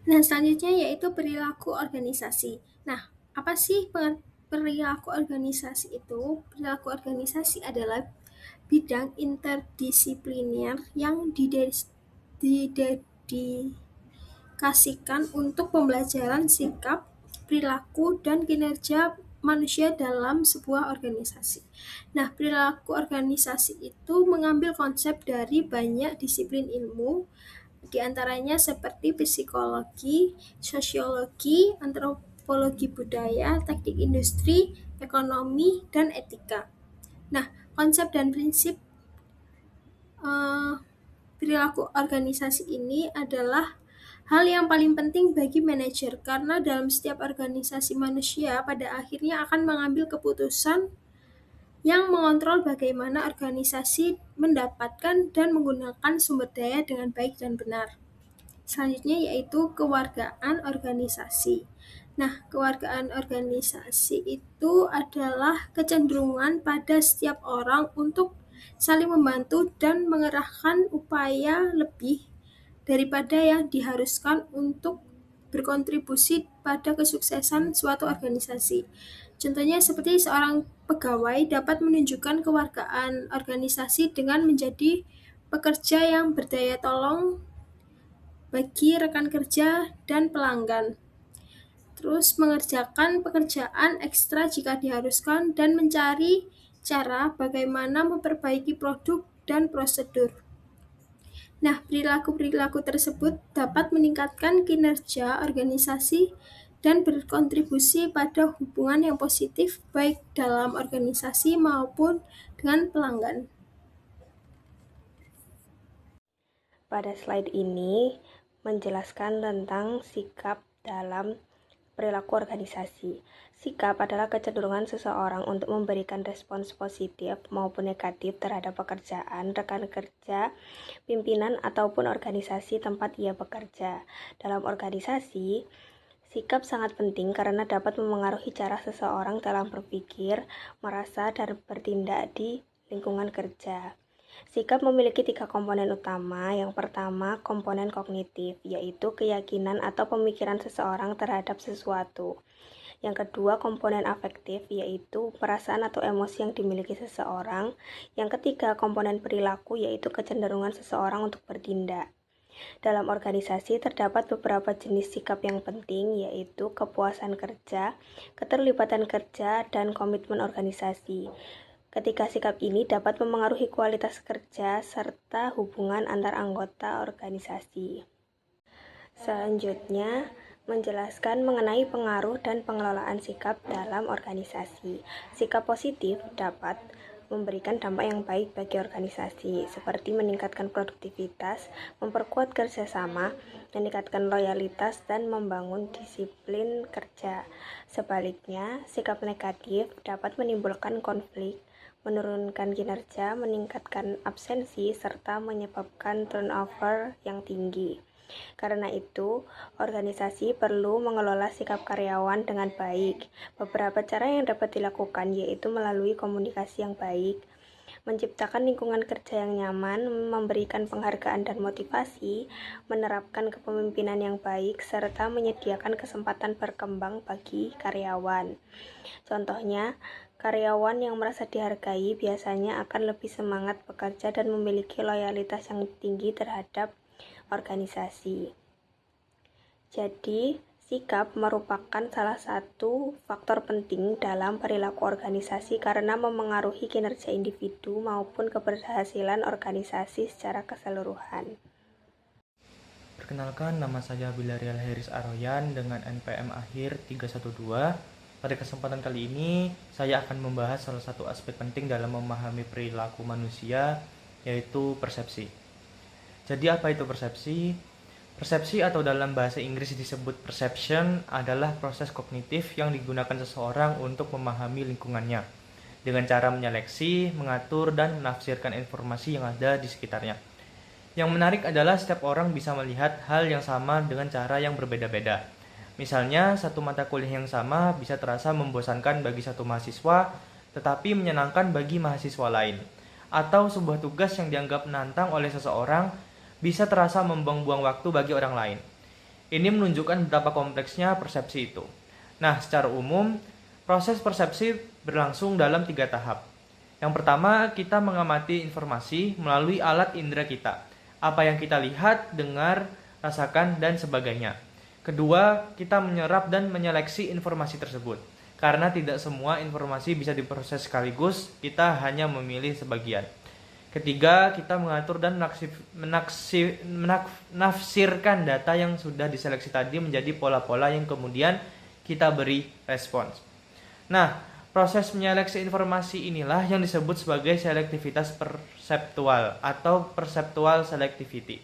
Nah, selanjutnya yaitu perilaku organisasi. Nah, apa sih perilaku organisasi itu? Perilaku organisasi adalah bidang interdisipliner yang didedikasikan untuk pembelajaran sikap, perilaku, dan kinerja manusia dalam sebuah organisasi. Nah, perilaku organisasi itu mengambil konsep dari banyak disiplin ilmu, di antaranya seperti psikologi, sosiologi, antropologi budaya, teknik industri, ekonomi, dan etika. Nah, konsep dan prinsip eh, perilaku organisasi ini adalah hal yang paling penting bagi manajer karena dalam setiap organisasi manusia pada akhirnya akan mengambil keputusan yang mengontrol bagaimana organisasi mendapatkan dan menggunakan sumber daya dengan baik dan benar. Selanjutnya yaitu kewargaan organisasi. Nah, kewargaan organisasi itu adalah kecenderungan pada setiap orang untuk saling membantu dan mengerahkan upaya lebih daripada yang diharuskan untuk berkontribusi pada kesuksesan suatu organisasi. Contohnya seperti seorang pegawai dapat menunjukkan kewargaan organisasi dengan menjadi pekerja yang berdaya tolong bagi rekan kerja dan pelanggan. Terus mengerjakan pekerjaan ekstra jika diharuskan dan mencari cara bagaimana memperbaiki produk dan prosedur. Nah, perilaku-perilaku tersebut dapat meningkatkan kinerja organisasi dan berkontribusi pada hubungan yang positif baik dalam organisasi maupun dengan pelanggan. Pada slide ini menjelaskan tentang sikap dalam perilaku organisasi. Sikap adalah kecenderungan seseorang untuk memberikan respons positif maupun negatif terhadap pekerjaan, rekan kerja, pimpinan, ataupun organisasi tempat ia bekerja. Dalam organisasi, sikap sangat penting karena dapat memengaruhi cara seseorang dalam berpikir, merasa, dan bertindak di lingkungan kerja. Sikap memiliki 3 komponen utama. Yang pertama, komponen kognitif, yaitu keyakinan atau pemikiran seseorang terhadap sesuatu. Yang kedua, komponen afektif, yaitu perasaan atau emosi yang dimiliki seseorang. Yang ketiga, komponen perilaku, yaitu kecenderungan seseorang untuk bertindak. Dalam organisasi terdapat beberapa jenis sikap yang penting, yaitu kepuasan kerja, keterlibatan kerja, dan komitmen organisasi. Ketiga sikap ini dapat memengaruhi kualitas kerja serta hubungan antar anggota organisasi. Selanjutnya, menjelaskan mengenai pengaruh dan pengelolaan sikap dalam organisasi. Sikap positif dapat memberikan dampak yang baik bagi organisasi, seperti meningkatkan produktivitas, memperkuat kerjasama, meningkatkan loyalitas, dan membangun disiplin kerja. Sebaliknya, sikap negatif dapat menimbulkan konflik, menurunkan kinerja, meningkatkan absensi, serta menyebabkan turnover yang tinggi. Karena itu, organisasi perlu mengelola sikap karyawan dengan baik. Beberapa cara yang dapat dilakukan yaitu melalui komunikasi yang baik, menciptakan lingkungan kerja yang nyaman, memberikan penghargaan dan motivasi, menerapkan kepemimpinan yang baik, serta menyediakan kesempatan berkembang bagi karyawan. Contohnya, karyawan yang merasa dihargai biasanya akan lebih semangat bekerja dan memiliki loyalitas yang tinggi terhadap organisasi. Jadi, sikap merupakan salah satu faktor penting dalam perilaku organisasi karena memengaruhi kinerja individu maupun keberhasilan organisasi secara keseluruhan. Perkenalkan, nama saya Bilarial Heris Aroyan dengan NPM akhir 312. Pada kesempatan kali ini, saya akan membahas salah satu aspek penting dalam memahami perilaku manusia, yaitu persepsi. Jadi apa itu persepsi? Persepsi atau dalam bahasa Inggris disebut perception adalah proses kognitif yang digunakan seseorang untuk memahami lingkungannya dengan cara menyeleksi, mengatur, dan menafsirkan informasi yang ada di sekitarnya. Yang menarik adalah setiap orang bisa melihat hal yang sama dengan cara yang berbeda-beda. Misalnya, satu mata kuliah yang sama bisa terasa membosankan bagi satu mahasiswa, tetapi menyenangkan bagi mahasiswa lain. Atau sebuah tugas yang dianggap menantang oleh seseorang bisa terasa membuang-buang waktu bagi orang lain. Ini menunjukkan betapa kompleksnya persepsi itu. Nah, secara umum, proses persepsi berlangsung dalam 3 tahap. Yang pertama, kita mengamati informasi melalui alat indera kita. Apa yang kita lihat, dengar, rasakan, dan sebagainya. Kedua, kita menyerap dan menyeleksi informasi tersebut. Karena tidak semua informasi bisa diproses sekaligus, kita hanya memilih sebagian. Ketiga, kita mengatur dan menafsirkan data yang sudah diseleksi tadi menjadi pola-pola yang kemudian kita beri respons. Nah, proses menyeleksi informasi inilah yang disebut sebagai selektivitas perseptual atau perceptual selectivity.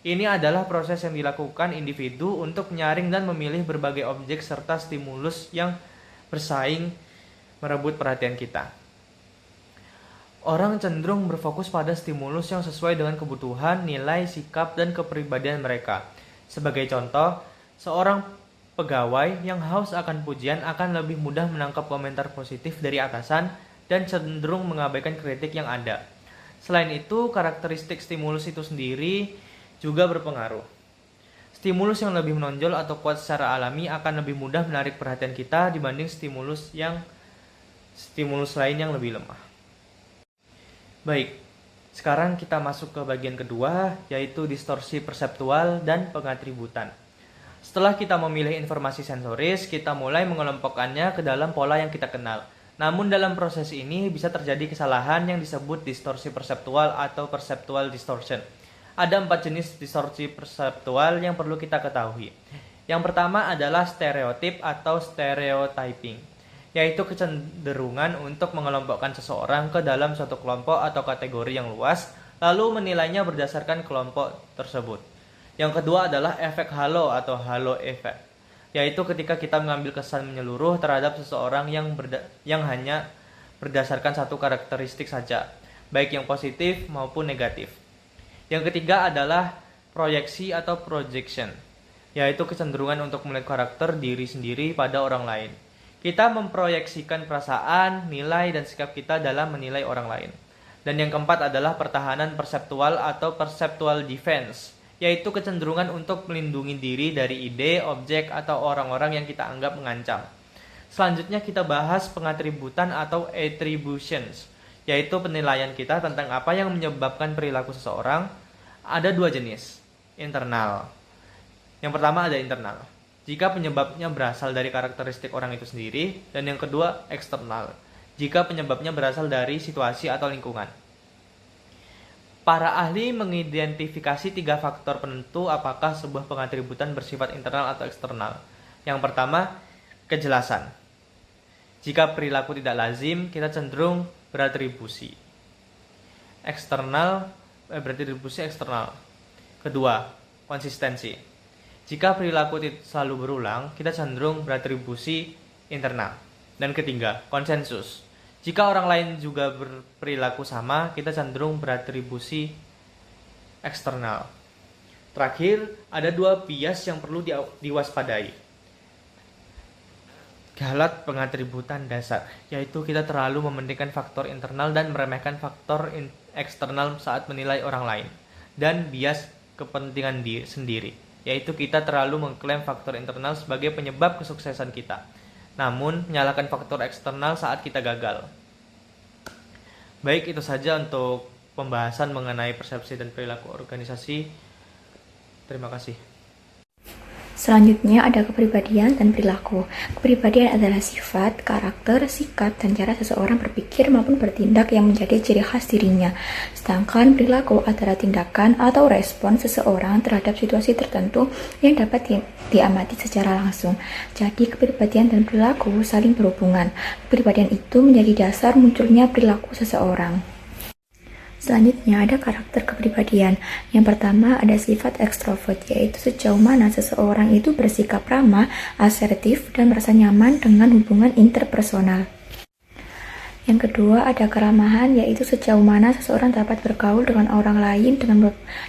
Ini adalah proses yang dilakukan individu untuk menyaring dan memilih berbagai objek serta stimulus yang bersaing merebut perhatian kita. Orang cenderung berfokus pada stimulus yang sesuai dengan kebutuhan, nilai, sikap, dan kepribadian mereka. Sebagai contoh, seorang pegawai yang haus akan pujian akan lebih mudah menangkap komentar positif dari atasan dan cenderung mengabaikan kritik yang ada. Selain itu, karakteristik stimulus itu sendiri juga berpengaruh. Stimulus yang lebih menonjol atau kuat secara alami akan lebih mudah menarik perhatian kita dibanding stimulus lain yang lebih lemah. Baik, sekarang kita masuk ke bagian kedua, yaitu distorsi perseptual dan pengatributan. Setelah kita memilih informasi sensoris, kita mulai mengelompokkannya ke dalam pola yang kita kenal. Namun dalam proses ini bisa terjadi kesalahan yang disebut distorsi perseptual atau perceptual distortion. Ada 4 jenis distorsi perseptual yang perlu kita ketahui. Yang pertama adalah stereotip atau stereotyping, yaitu kecenderungan untuk mengelompokkan seseorang ke dalam suatu kelompok atau kategori yang luas, lalu menilainya berdasarkan kelompok tersebut. Yang kedua adalah efek halo atau halo effect, yaitu ketika kita mengambil kesan menyeluruh terhadap seseorang yang hanya berdasarkan satu karakteristik saja, baik yang positif maupun negatif. Yang ketiga adalah proyeksi atau projection, yaitu kecenderungan untuk melihat karakter diri sendiri pada orang lain. Kita memproyeksikan perasaan, nilai, dan sikap kita dalam menilai orang lain. Dan yang keempat adalah pertahanan perseptual atau perceptual defense, yaitu kecenderungan untuk melindungi diri dari ide, objek, atau orang-orang yang kita anggap mengancam. Selanjutnya kita bahas pengatributan atau attributions, yaitu penilaian kita tentang apa yang menyebabkan perilaku seseorang. Ada 2 jenis, internal. Yang pertama ada internal, jika penyebabnya berasal dari karakteristik orang itu sendiri, dan yang kedua eksternal, jika penyebabnya berasal dari situasi atau lingkungan. Para ahli mengidentifikasi 3 faktor penentu apakah sebuah pengatributan bersifat internal atau eksternal. Yang pertama, kejelasan. Jika perilaku tidak lazim, kita cenderung beratribusi eksternal. Kedua, konsistensi. Jika perilaku selalu berulang, kita cenderung beratribusi internal. Dan ketiga, konsensus. Jika orang lain juga berperilaku sama, kita cenderung beratribusi eksternal. Terakhir, ada 2 bias yang perlu diwaspadai. Galat pengatributan dasar, yaitu kita terlalu mementingkan faktor internal dan meremehkan faktor eksternal saat menilai orang lain. Dan bias kepentingan diri sendiri, yaitu kita terlalu mengklaim faktor internal sebagai penyebab kesuksesan kita, namun menyalahkan faktor eksternal saat kita gagal. Baik, itu saja untuk pembahasan mengenai persepsi dan perilaku organisasi. Terima kasih. Selanjutnya ada kepribadian dan perilaku. Kepribadian adalah sifat, karakter, sikap, dan cara seseorang berpikir maupun bertindak yang menjadi ciri khas dirinya. Sedangkan perilaku adalah tindakan atau respon seseorang terhadap situasi tertentu yang dapat diamati secara langsung. Jadi kepribadian dan perilaku saling berhubungan. Kepribadian itu menjadi dasar munculnya perilaku seseorang. Selanjutnya ada karakter kepribadian. Yang pertama ada sifat ekstrovert, yaitu sejauh mana seseorang itu bersikap ramah, asertif, dan merasa nyaman dengan hubungan interpersonal. Yang kedua ada keramahan, yaitu sejauh mana seseorang dapat bergaul dengan orang lain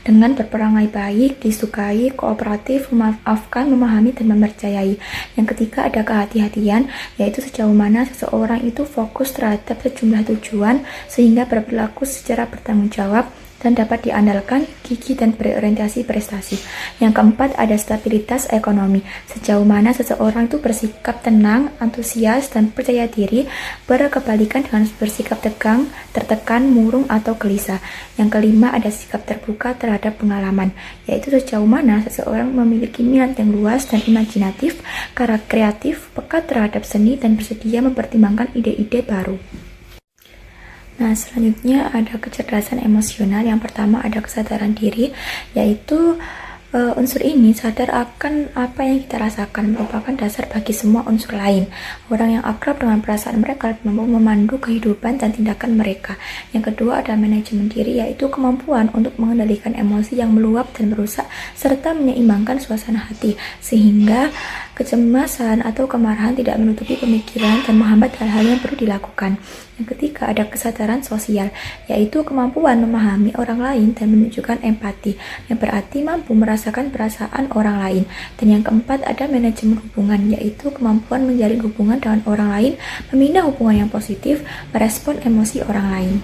dengan berperangai baik, disukai, kooperatif, memaafkan, memahami, dan mempercayai. Yang ketiga ada kehati-hatian, yaitu sejauh mana seseorang itu fokus terhadap sejumlah tujuan sehingga berperilaku secara bertanggung jawab dan dapat diandalkan, gigih, dan berorientasi prestasi. Yang keempat, ada stabilitas ekonomi. Sejauh mana seseorang itu bersikap tenang, antusias, dan percaya diri, berkebalikan dengan bersikap tegang, tertekan, murung, atau gelisah. Yang kelima, ada sikap terbuka terhadap pengalaman, yaitu sejauh mana seseorang memiliki minat yang luas dan imajinatif, karakter kreatif, peka terhadap seni, dan bersedia mempertimbangkan ide-ide baru. Nah, selanjutnya ada kecerdasan emosional. Yang pertama ada kesadaran diri, yaitu unsur ini sadar akan apa yang kita rasakan, merupakan dasar bagi semua unsur lain. Orang yang akrab dengan perasaan mereka mampu memandu kehidupan dan tindakan mereka. Yang kedua ada manajemen diri, yaitu kemampuan untuk mengendalikan emosi yang meluap dan merusak, serta menyeimbangkan suasana hati, sehingga kecemasan atau kemarahan tidak menutupi pemikiran dan menghambat hal-hal yang perlu dilakukan. Yang ketiga ada kesadaran sosial, yaitu kemampuan memahami orang lain dan menunjukkan empati, yang berarti mampu merasakan perasaan orang lain. Dan yang keempat ada manajemen hubungan, yaitu kemampuan menjalin hubungan dengan orang lain, membina hubungan yang positif, merespon emosi orang lain.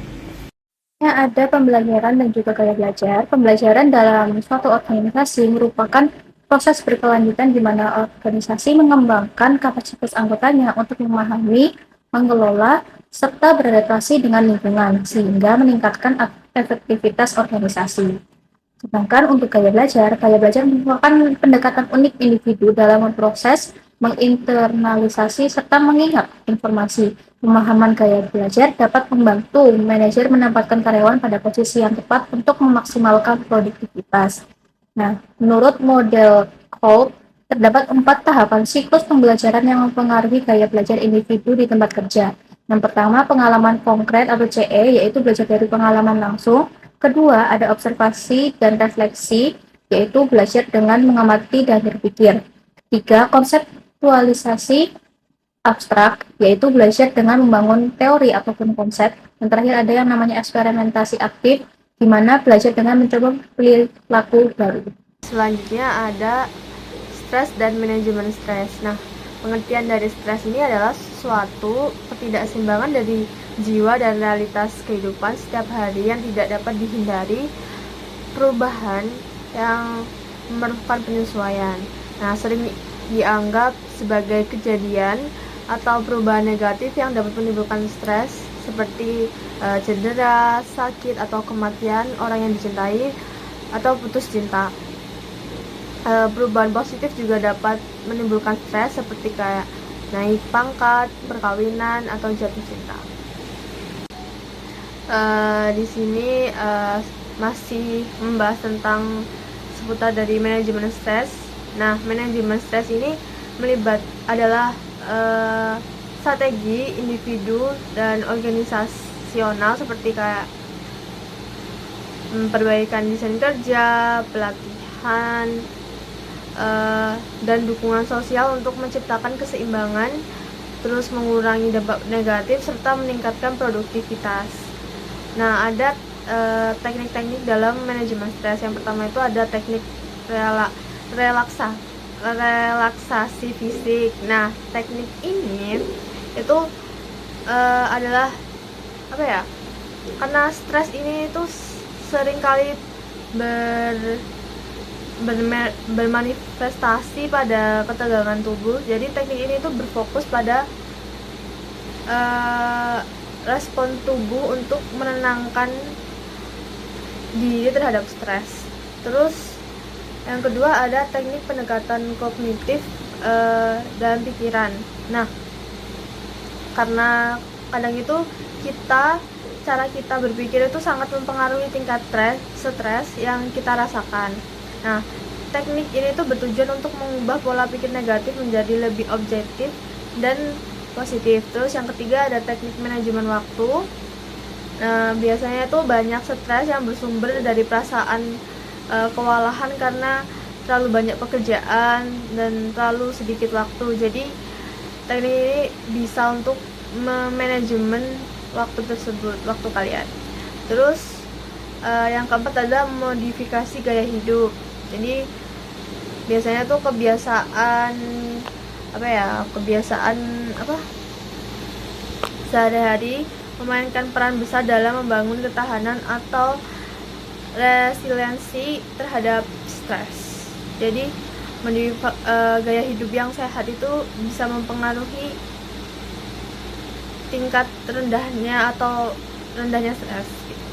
Ada pembelajaran dan juga gaya belajar. Pembelajaran dalam suatu organisasi merupakan proses berkelanjutan di mana organisasi mengembangkan kapasitas anggotanya untuk memahami, mengelola, serta beradaptasi dengan lingkungan, sehingga meningkatkan efektivitas organisasi. Sedangkan untuk gaya belajar merupakan pendekatan unik individu dalam memproses, menginternalisasi, serta mengingat informasi. Pemahaman gaya belajar dapat membantu manajer menempatkan karyawan pada posisi yang tepat untuk memaksimalkan produktivitas. Nah, menurut model Kolb, terdapat 4 tahapan siklus pembelajaran yang mempengaruhi gaya belajar individu di tempat kerja. Yang pertama, pengalaman konkret atau CE, yaitu belajar dari pengalaman langsung. Kedua, ada observasi dan refleksi, yaitu belajar dengan mengamati dan berpikir. Ketiga, konseptualisasi abstrak, yaitu belajar dengan membangun teori ataupun konsep. Yang terakhir ada yang namanya eksperimentasi aktif, di mana belajar dengan mencoba perilaku baru. Selanjutnya ada stres dan manajemen stres. Nah, pengertian dari stres ini adalah suatu ketidakseimbangan dari jiwa dan realitas kehidupan setiap hari yang tidak dapat dihindari, perubahan yang memerlukan penyesuaian. Nah, sering dianggap sebagai kejadian atau perubahan negatif yang dapat menimbulkan stres, seperti cedera, sakit, atau kematian orang yang dicintai, atau putus cinta. Perubahan positif juga dapat menimbulkan stres, seperti kayak naik pangkat, perkawinan, atau jatuh cinta. Di sini masih membahas tentang seputar dari manajemen stres. Nah, manajemen stres ini adalah strategi individu dan organisasional seperti kayak perbaikan desain kerja, pelatihan, dan dukungan sosial untuk menciptakan keseimbangan, terus mengurangi dampak negatif serta meningkatkan produktivitas. Nah, ada teknik-teknik dalam manajemen stres. Yang pertama itu ada teknik relaksasi fisik. Nah, teknik ini itu adalah apa ya? Karena stres ini itu seringkali bermanifestasi pada ketegangan tubuh. Jadi teknik ini itu berfokus pada respon tubuh untuk menenangkan diri terhadap stres. Terus yang kedua ada teknik pendekatan kognitif dalam pikiran. Nah, karena kadang itu cara kita berpikir itu sangat mempengaruhi tingkat stres yang kita rasakan. Nah, teknik ini tuh bertujuan untuk mengubah pola pikir negatif menjadi lebih objektif dan positif. Terus yang ketiga ada teknik manajemen waktu. Nah, biasanya tuh banyak stres yang bersumber dari perasaan kewalahan karena terlalu banyak pekerjaan dan terlalu sedikit waktu. Jadi teknik ini bisa untuk memanajemen waktu tersebut, waktu kalian. Terus yang keempat ada modifikasi gaya hidup. Jadi biasanya tuh kebiasaan sehari-hari memainkan peran besar dalam membangun ketahanan atau resiliensi terhadap stres. Jadi gaya hidup yang sehat itu bisa mempengaruhi tingkat rendahnya atau rendahnya stres gitu.